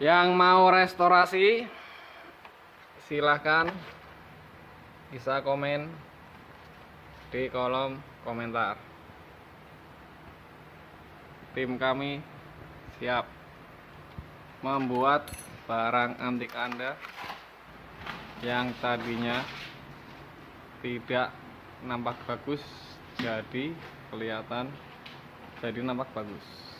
Yang mau restorasi silahkan bisa komen di kolom komentar. Tim kami siap membuat barang antik Anda yang tadinya tidak nampak bagus jadi kelihatan, jadi nampak bagus.